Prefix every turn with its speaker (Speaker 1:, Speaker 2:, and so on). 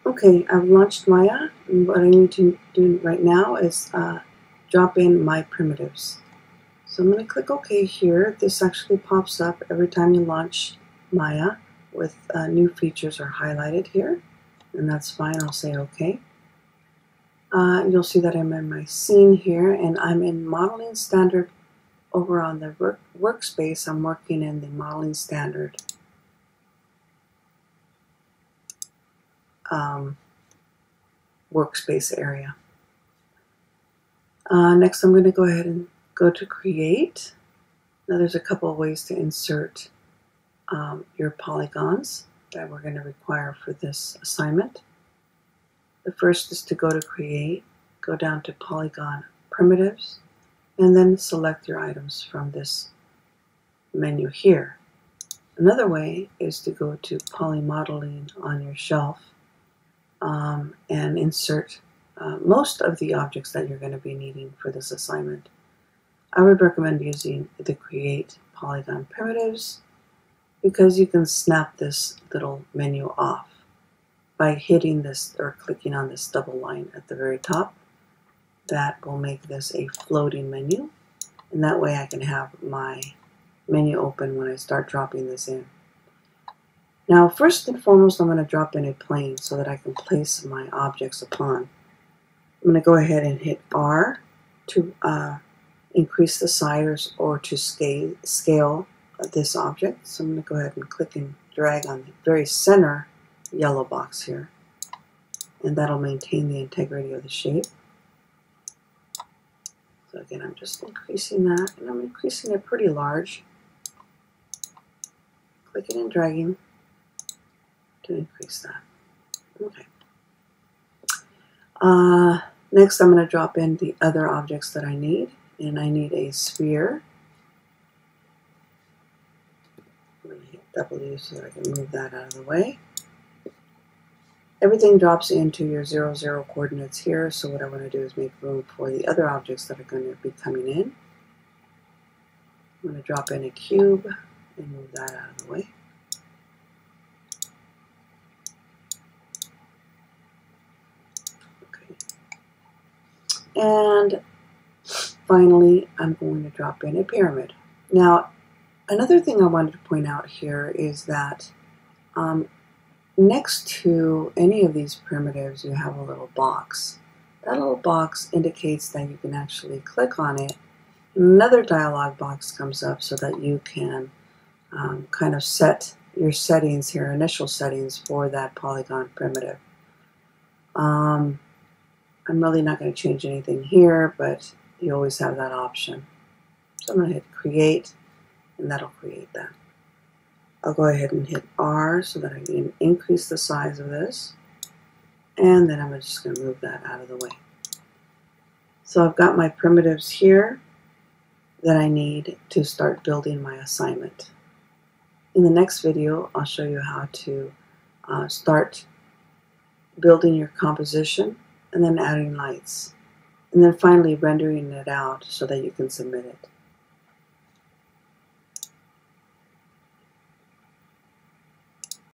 Speaker 1: Okay, I've launched Maya, and what I need to do right now is drop in my primitives. So I'm going to click OK here. This actually pops up every time you launch Maya with new features are highlighted here, and that's fine. I'll say OK. You'll see that I'm in my scene here, and I'm in modeling standard over on the workspace. I'm working in the modeling standard workspace area. Next, I'm going to go ahead and go to Create. Now, there's a couple of ways to insert your polygons that we're going to require for this assignment. The first is to go to Create, go down to Polygon Primitives, and then select your items from this menu here. Another way is to go to Polymodeling on your shelf and insert most of the objects that you're going to be needing for this assignment. I would recommend using the Create Polygon Primitives because you can snap this little menu off by hitting this or clicking on this double line at the very top. That will make this a floating menu, and that way I can have my menu open when I start dropping this in. Now, first and foremost, I'm going to drop in a plane so that I can place my objects upon. I'm going to go ahead and hit R to increase the size or to scale this object. So I'm going to go ahead and click and drag on the very center yellow box here, and that'll maintain the integrity of the shape. So again, I'm just increasing that, and I'm increasing it pretty large. Clicking and dragging to increase that. Okay. Next, I'm going to drop in the other objects that I need, and I need a sphere. I'm going to hit W so that I can move that out of the way. Everything drops into your 0, 0 coordinates here, so what I want to do is make room for the other objects that are going to be coming in. I'm going to drop in a cube and move that out of the way. Okay. And finally, I'm going to drop in a pyramid. Now, another thing I wanted to point out here is that next to any of these primitives, you have a little box. That little box indicates that you can actually click on it. Another dialog box comes up so that you can kind of set your settings here, initial settings for that polygon primitive. I'm really not going to change anything here, but you always have that option. So I'm going to hit Create, and that'll create that. I'll go ahead and hit R so that I can increase the size of this, and then I'm just going to move that out of the way. So I've got my primitives here that I need to start building my assignment. In the next video, I'll show you how to start building your composition and then adding lights, and then finally rendering it out so that you can submit it.